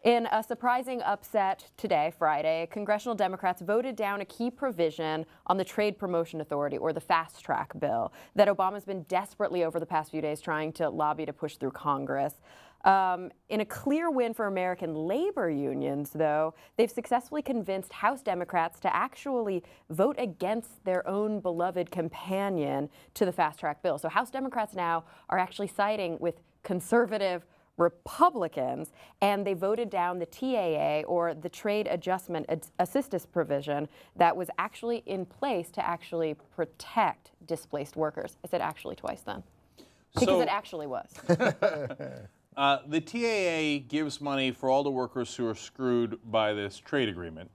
In a surprising upset today, Friday, congressional Democrats voted down a key provision on the Trade Promotion Authority, or the fast track bill, that Obama's been desperately over the past few days trying to lobby to push through Congress. In a clear win for American labor unions, though, they've successfully convinced House Democrats to actually vote against their own beloved companion to the fast track bill. So House Democrats now are actually siding with conservative Republicans, and they voted down the TAA, or the Trade Adjustment Assistance provision, that was actually in place to actually protect displaced workers. I said actually twice then, because it actually was. The TAA gives money for all the workers who are screwed by this trade agreement,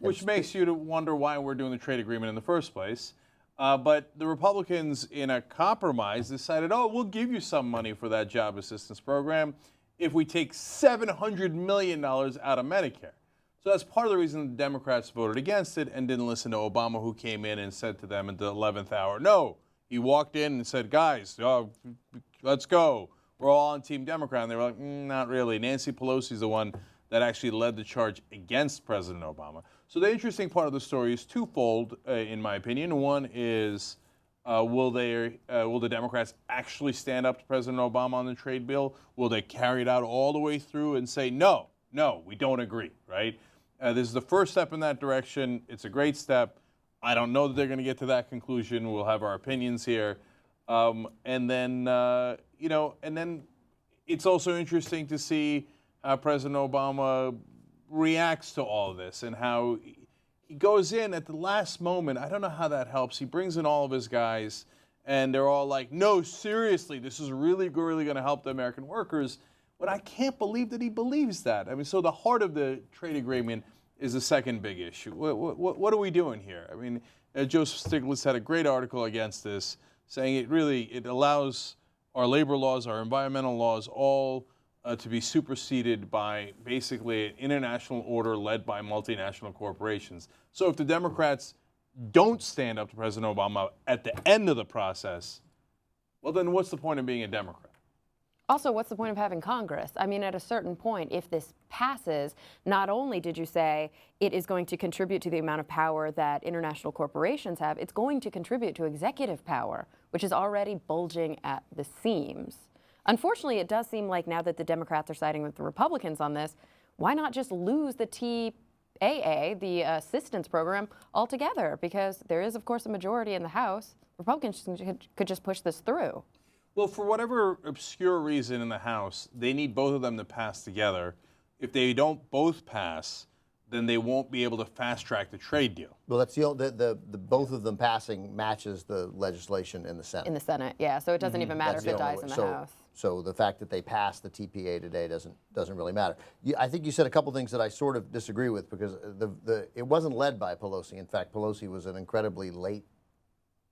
which makes you to wonder why we're doing the trade agreement in the first place. But the Republicans, in a compromise, decided, oh, we'll give you some money for that job assistance program if we take $700 million out of Medicare. So that's part of the reason the Democrats voted against it and didn't listen to Obama, who came in and said to them at the 11th hour, no. He walked in and said, guys, let's go. We're all on Team Democrat. And they were like, not really. Nancy Pelosi's the one that actually led the charge against President Obama. So the interesting part of the story is twofold, in my opinion. One is, will the Democrats actually stand up to President Obama on the trade bill? Will they carry it out all the way through and say, no, we don't agree, right? This is the first step in that direction. It's a great step. I don't know that they're going to get to that conclusion. We'll have our opinions here. And then it's also interesting to see how President Obama reacts to all of this and how he goes in at the last moment. I don't know how that helps. He brings in all of his guys, and they're all like, no, seriously, this is really going to help the American workers. But I can't believe that he believes that. I mean, so the heart of the trade agreement is the second big issue. What are we doing here? I mean, Joseph Stiglitz had a great article against this, saying it allows our labor laws, our environmental laws, all to be superseded by basically an international order led by multinational corporations. So if the Democrats don't stand up to President Obama at the end of the process, well, then what's the point of being a Democrat? Also, what's the point of having Congress? I mean, at a certain point, if this passes, not only did you say it is going to contribute to the amount of power that international corporations have, it's going to contribute to executive power, which is already bulging at the seams. Unfortunately, it does seem like now that the Democrats are siding with the Republicans on this, why not just lose the TAA, the assistance program, altogether? Because there is, of course, a majority in the House. Republicans could just push this through. Well, for whatever obscure reason in the House, they need both of them to pass together. If they don't both pass, then they won't be able to fast track the trade deal. Well, that's the both of them passing matches the legislation in the Senate. In the Senate, yeah. So it doesn't even matter if it dies in the House. So the fact that they passed the TPA today doesn't really matter. I think you said a couple things that I sort of disagree with, because it wasn't led by Pelosi. In fact, Pelosi was an incredibly late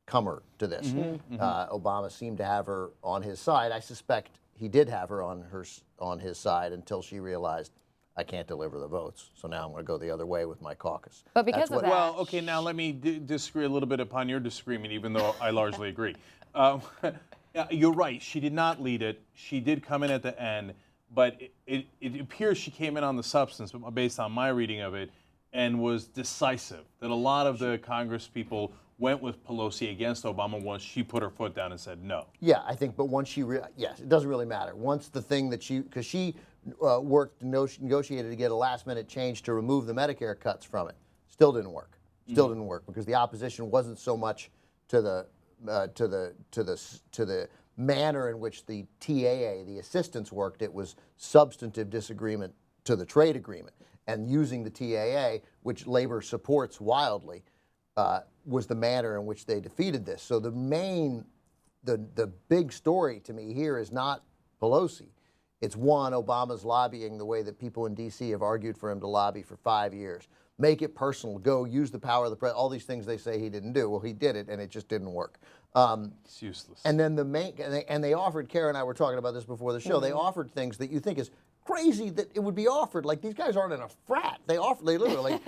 comer to this. Obama seemed to have her on his side. I suspect he did have her on his side until she realized, I can't deliver the votes, so now I'm going to go the other way with my caucus. But because of that... Well, okay, now let me disagree a little bit upon your disagreement, even though I largely agree. You're right. She did not lead it. She did come in at the end, but it appears she came in on the substance, based on my reading of it, and was decisive. That a lot of the Congress people went with Pelosi against Obama once she put her foot down and said no. Yeah, I think, but once she, yes, it doesn't really matter. Once the thing that because she negotiated to get a last-minute change to remove the Medicare cuts from it, still didn't work. Still didn't work, because the opposition wasn't so much to the manner in which the TAA, the assistance, worked. It was substantive disagreement to the trade agreement, and using the TAA, which labor supports wildly, was the manner in which they defeated this. So the big story to me here is not Pelosi. It's one, Obama's lobbying the way that people in D.C. have argued for him to lobby for 5 years. Make it personal. Go use the power of the president. All these things they say he didn't do. Well, he did it, and it just didn't work. It's useless. And then they offered, Kara and I were talking about this before the show, they offered things that you think is crazy that it would be offered. Like, these guys aren't in a frat. They literally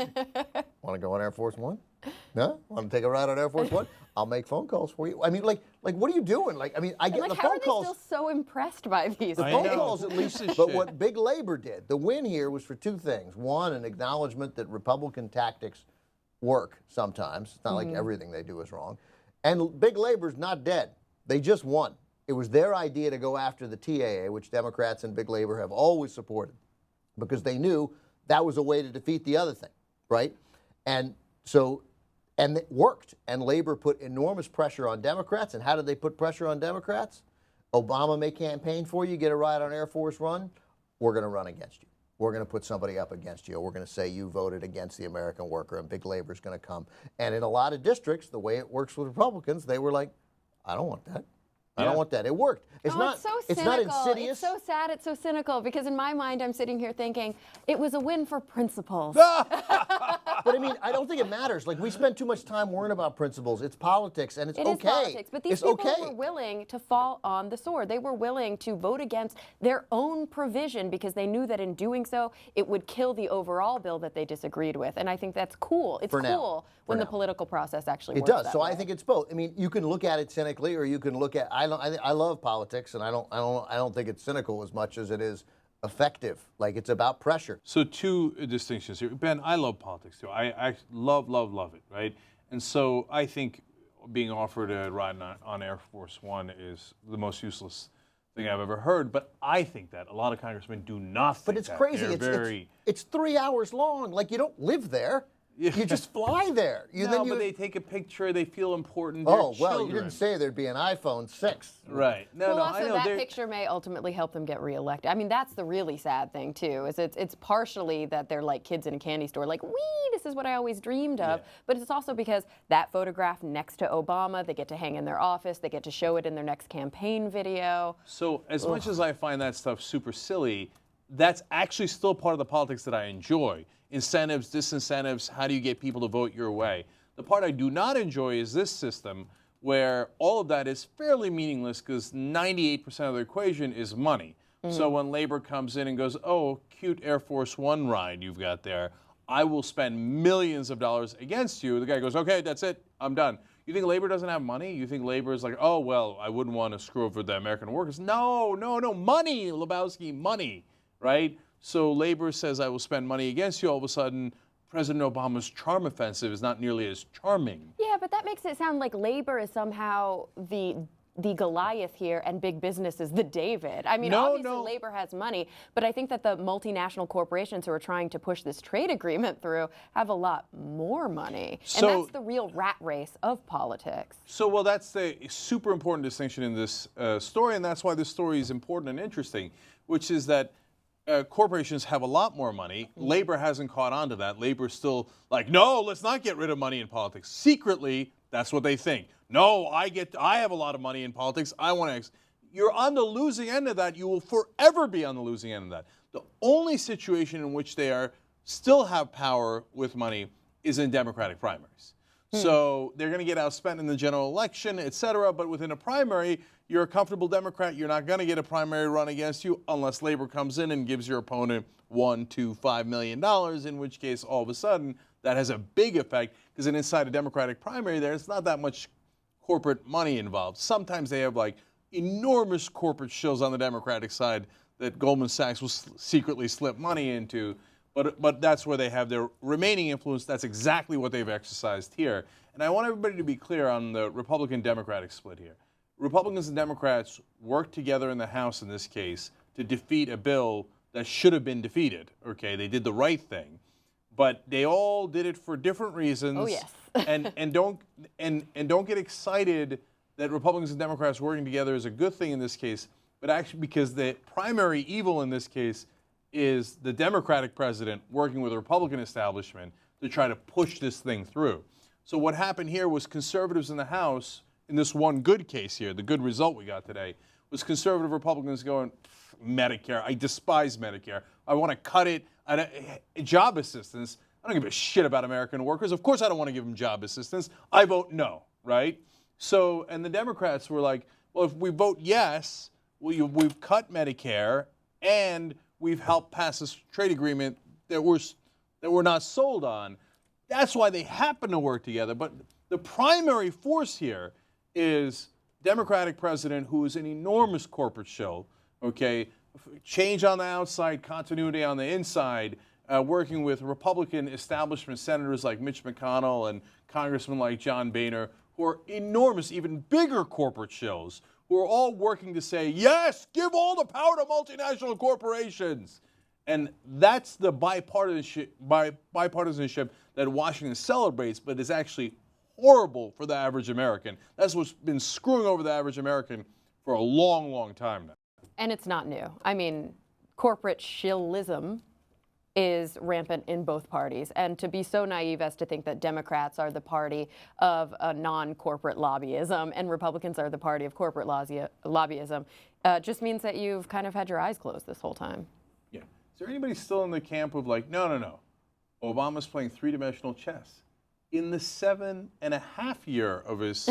want to go on Air Force One? No? Want to take a ride on Air Force One? I'll make phone calls for you. I mean, like what are you doing? Like, I mean, I get the phone calls. How are they still so impressed by these? The phone calls, at least. But what Big Labor did, the win here was for two things. One, an acknowledgement that Republican tactics work sometimes. It's not like everything they do is wrong. And Big Labor's not dead. They just won. It was their idea to go after the TAA, which Democrats and Big Labor have always supported, because they knew that was a way to defeat the other thing, right? And so, and it worked. And Labor put enormous pressure on Democrats. And how did they put pressure on Democrats? Obama may campaign for you, get a ride on Air Force One, we're going to run against you. We're going to put somebody up against you. We're going to say you voted against the American worker, and Big Labor's going to come. And in a lot of districts, the way it works with Republicans, they were like, I don't want that. I don't want that. It worked. It's not. It's so it's cynical. not insidious. It's so sad. It's so cynical, because in my mind, I'm sitting here thinking it was a win for principles. But I mean, I don't think it matters. Like, we spend too much time worrying about principles. It's politics, and it's okay. It is politics, but these it's people okay. were willing to fall on the sword. They were willing to vote against their own provision because they knew that in doing so, it would kill the overall bill that they disagreed with. And I think that's cool. It's cool when the political process actually works. It does. That So way. I think it's both. I mean, you can look at it cynically, or you can look at. I love politics, and I don't think it's cynical as much as it is effective. Like, it's about pressure. So two distinctions here. Ben, I love politics too. I love it, right? And so I think being offered a ride on Air Force One is the most useless thing I've ever heard. But I think that a lot of congressmen do not think But it's that. crazy. It's 3 hours long. Like, you don't live there. You just fly there. But they take a picture. They feel important. Oh, They're well, you children. didn't say there'd be an iPhone 6. Right. No, well, I also know. that picture may ultimately help them get reelected. I mean, that's the really sad thing too. Is it's partially that they're like kids in a candy store, like, wee, this is what I always dreamed of. Yeah. But it's also because that photograph next to Obama, they get to hang in their office, they get to show it in their next campaign video. So as much as I find that stuff super silly, that's actually still part of the politics that I enjoy. Incentives, disincentives, how do you get people to vote your way? The part I do not enjoy is this system where all of that is fairly meaningless because 98% of the equation is money. So when Labor comes in and goes, oh, cute Air Force One ride you've got there, I will spend millions of dollars against you. The guy goes, okay, that's it, I'm done. You think Labor doesn't have money? You think Labor is like, oh, well, I wouldn't want to screw over the American workers. No, money, Lebowski, money, right? So Labor says, I will spend money against you. All of a sudden, President Obama's charm offensive is not nearly as charming. Yeah, but that makes it sound like Labor is somehow the Goliath here and big business is the David. I mean, obviously Labor has money, but I think that the multinational corporations who are trying to push this trade agreement through have a lot more money. And that's the real rat race of politics. So, well, that's the super important distinction in this story, and that's why this story is important and interesting, which is that corporations have a lot more money. Labor hasn't caught on to that. Labor's still like, no, let's not get rid of money in politics. Secretly, that's what they think. No, I have a lot of money in politics. I want to. You're on the losing end of that. You will forever be on the losing end of that. The only situation in which they still have power with money is in Democratic primaries. So they're going to get outspent in the general election, et cetera. But within a primary, you're a comfortable Democrat. You're not going to get a primary run against you unless Labor comes in and gives your opponent $1, $2, $5 million, in which case, all of a sudden, that has a big effect because inside a Democratic primary, there's not that much corporate money involved. Sometimes they have like enormous corporate shows on the Democratic side that Goldman Sachs will secretly slip money into. But that's where they have their remaining influence. That's exactly what they've exercised here. And I want everybody to be clear on the Republican-Democratic split here. Republicans and Democrats worked together in the House in this case to defeat a bill that should have been defeated. Okay, they did the right thing, but they all did it for different reasons. Oh yes. and don't get excited that Republicans and Democrats working together is a good thing in this case, but actually because the primary evil in this case is the Democratic president working with the Republican establishment to try to push this thing through. So what happened here was conservatives in the House, in this one good case here, the good result we got today, was conservative Republicans going, Medicare, I despise Medicare. I want to cut it. Job assistance, I don't give a shit about American workers. Of course I don't want to give them job assistance. I vote no, right? So, and the Democrats were like, well, if we vote yes, we've cut Medicare and we've helped pass this trade agreement that we're not sold on. That's why they happen to work together. But the primary force here is Democratic president who is an enormous corporate shill, okay? Change on the outside, continuity on the inside, working with Republican establishment senators like Mitch McConnell and congressmen like John Boehner, who are enormous, even bigger corporate shills, who are all working to say, yes, give all the power to multinational corporations. And that's the bipartisanship that Washington celebrates, but is actually horrible for the average American. That's what's been screwing over the average American for a long, long time now. And it's not new. I mean, corporate shillism is rampant in both parties. And to be so naive as to think that Democrats are the party of non-corporate lobbyism and Republicans are the party of corporate lobbyism just means that you've kind of had your eyes closed this whole time. Yeah. Is there anybody still in the camp of like, no, Obama's playing three-dimensional chess? In the 7.5 year of his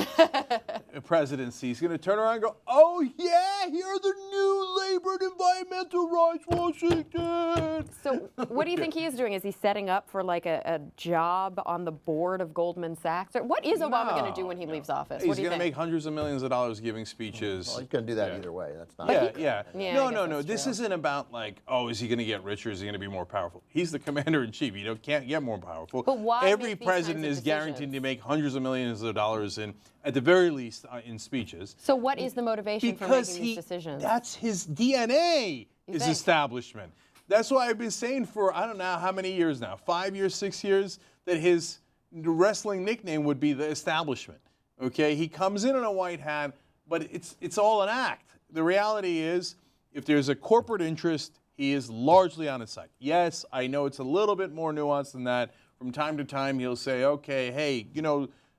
presidency, he's going to turn around and go, oh, yeah, here are the new labor and environmental rights, Washington. So what do you think he is doing? Is he setting up for like a job on the board of Goldman Sachs? Or what is Obama going to do when he leaves office? He's going to make hundreds of millions of dollars giving speeches. Well, he's going to do that either way. That's not. Yeah. No. This true. Isn't about like, oh, is he going to get richer? Is he going to be more powerful? He's the commander in chief. You can't get more powerful. But why every make these president kinds of is guaranteed decisions? to make hundreds of millions of dollars in, at the very least, in speeches. So what is the motivation for making these decisions? That's his DNA, is think? establishment. That's why I've been saying for, I don't know how many years now, 5 years, 6 years, that his wrestling nickname would be the establishment. Okay, he comes in a white hat, but it's all an act. The reality is, if there's a corporate interest, he is largely on his side. Yes, I know it's a little bit more nuanced than that. From time to time, he'll say, okay, hey,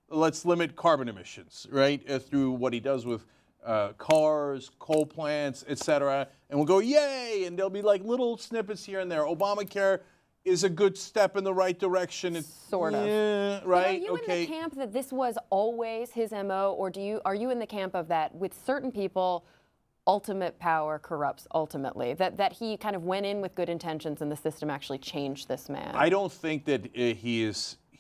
let's limit carbon emissions, right, through what he does with cars, coal plants, et cetera. And we'll go, yay, and there'll be like little snippets here and there. Obamacare is a good step in the right direction. It's, sort of. Yeah, right, Are you in the camp that this was always his MO, or are you in the camp of that with certain people, ultimate power corrupts ultimately, that he kind of went in with good intentions and the system actually changed this man? I don't think that he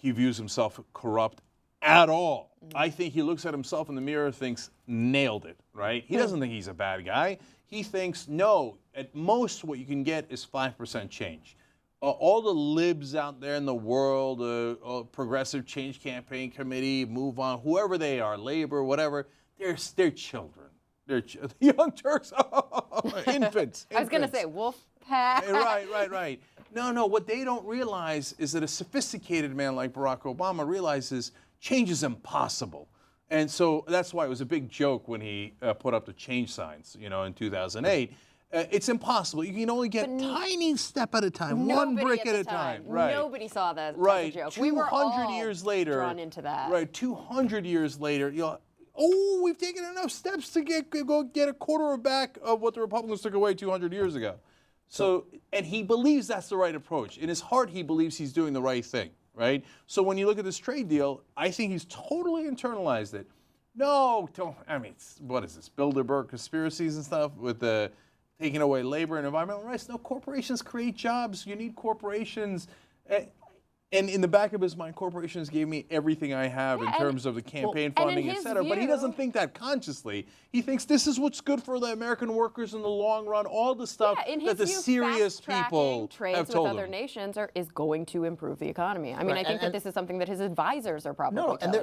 views himself corrupt at all. I think he looks at himself in the mirror and thinks, nailed it, right? He doesn't think he's a bad guy. He thinks, no, at most what you can get is 5% change. All the libs out there in the world, Progressive Change Campaign Committee, Move On, whoever they are, Labor, whatever, they're children. They're young Turks, infants. I was going to say wolf pack. Right. No, what they don't realize is that a sophisticated man like Barack Obama realizes change is impossible. And so that's why it was a big joke when he put up the change signs, in 2008. It's impossible. You can only get tiny step at a time, one brick at a time. Right. Nobody saw that as a joke. 200 years later, drawn into that. Right. 200 years later, we've taken enough steps to go get a quarter back of what the Republicans took away 200 years ago. So, and he believes that's the right approach. In his heart, he believes he's doing the right thing, right? So when you look at this trade deal, I think he's totally internalized it. No, what is this, Bilderberg conspiracies and stuff with the taking away labor and environmental rights? No, corporations create jobs. You need corporations. And in the back of his mind, corporations gave me everything I have in terms of the campaign funding, et cetera. But he doesn't think that consciously. He thinks this is what's good for the American workers in the long run, all the stuff that the serious people have told him. With other nations is going to improve the economy. I mean, I think that this is something that his advisors are probably telling and they're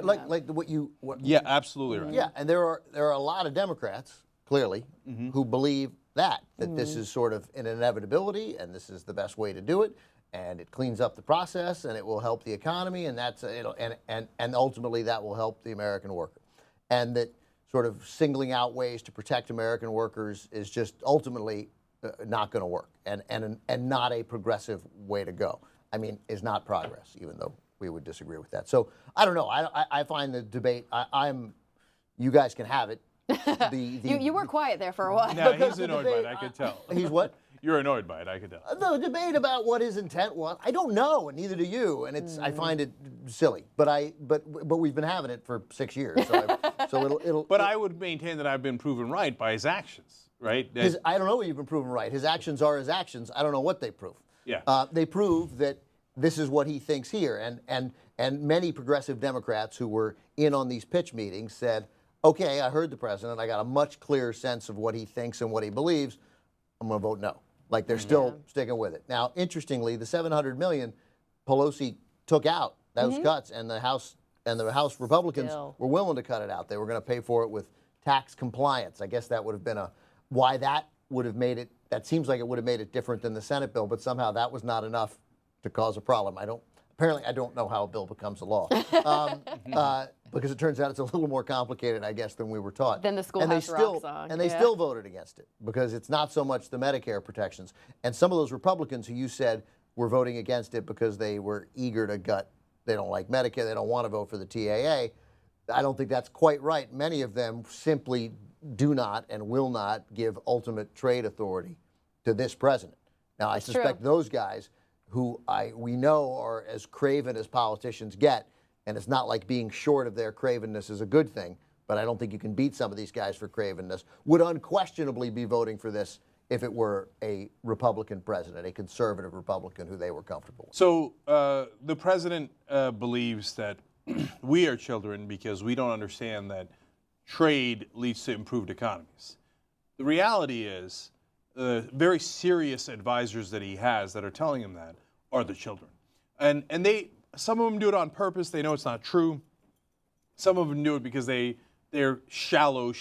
him. Yeah, absolutely right. Yeah, and there are a lot of Democrats, clearly, who believe that this is sort of an inevitability and this is the best way to do it. And it cleans up the process, and it will help the economy, and and ultimately that will help the American worker. And that sort of singling out ways to protect American workers is just ultimately not going to work, and not a progressive way to go. I mean, is not progress, even though we would disagree with that. So I don't know. I find the debate. You guys can have it. You were quiet there for a while. No, he's annoyed by it. I could tell. He's what? You're annoyed by it, I could tell. The debate about what his intent was, I don't know, and neither do you, and I find it silly. But we've been having it for 6 years, so it'll. But I would maintain that I've been proven right by his actions. right? I don't know what you've been proven right. His actions are his actions. I don't know what they prove. Yeah. They prove that this is what he thinks here. And many progressive Democrats who were in on these pitch meetings said, okay, I heard the president. I got a much clearer sense of what he thinks and what he believes. I'm going to vote no. Like they're still sticking with it. Now, interestingly, the $700 million Pelosi took out those cuts, and the House Republicans were willing to cut it out. They were going to pay for it with tax compliance. I guess that would have been why that would have made it. That seems like it would have made it different than the Senate bill, but somehow that was not enough to cause a problem. Apparently, I don't know how a bill becomes a law, because it turns out it's a little more complicated, I guess, than we were taught. Than the Schoolhouse Rock song. And they still voted against it because it's not so much the Medicare protections. And some of those Republicans who you said were voting against it because they were eager to gut, they don't like Medicare, they don't want to vote for the TAA. I don't think that's quite right. Many of them simply do not and will not give ultimate trade authority to this president. Now, I suspect those guys who we know are as craven as politicians get, and it's not like being short of their cravenness is a good thing, but I don't think you can beat some of these guys for cravenness, would unquestionably be voting for this if it were a Republican president, a conservative Republican who they were comfortable with. So the president believes that we are children because we don't understand that trade leads to improved economies. The reality is, very serious advisors that he has that are telling him that are the children. And some of them do it on purpose. They know it's not true. Some of them do it because they're shallow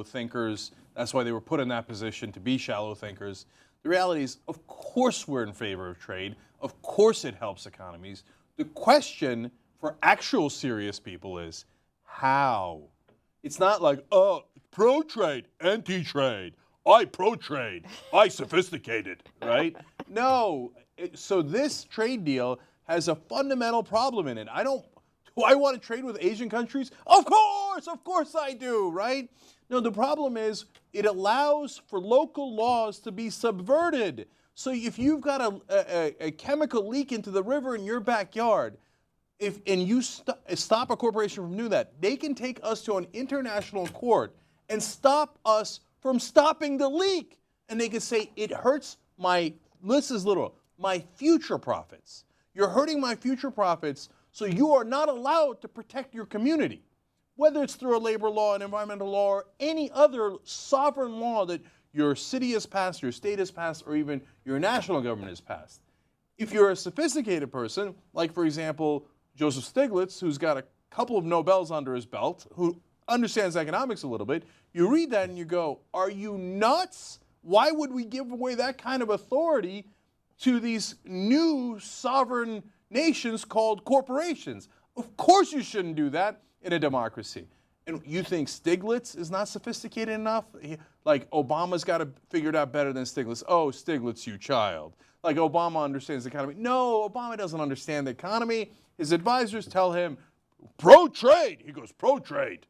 thinkers. That's why they were put in that position, to be shallow thinkers. The reality is, of course we're in favor of trade. Of course it helps economies. The question for actual serious people is how? It's not like, oh, pro-trade, anti-trade. I pro-trade. I sophisticated, right? No. So this trade deal has a fundamental problem in it. Do I want to trade with Asian countries? Of course I do, right? No, the problem is it allows for local laws to be subverted. So if you've got a chemical leak into the river in your backyard, and you stop a corporation from doing that, they can take us to an international court and stop us from stopping the leak. And they can say, it hurts my future profits. You're hurting my future profits, so you are not allowed to protect your community. Whether it's through a labor law, an environmental law, or any other sovereign law that your city has passed, your state has passed, or even your national government has passed. If you're a sophisticated person, like, for example, Joseph Stiglitz, who's got a couple of Nobels under his belt, who understands economics a little bit, you read that and you go, are you nuts? Why would we give away that kind of authority to these new sovereign nations called corporations? Of course you shouldn't do that in a democracy. And you think Stiglitz is not sophisticated enough? Like Obama's got to figure it out better than Stiglitz. Oh, Stiglitz, you child. Like Obama understands the economy. No, Obama doesn't understand the economy. His advisors tell him, pro-trade. He goes, pro-trade.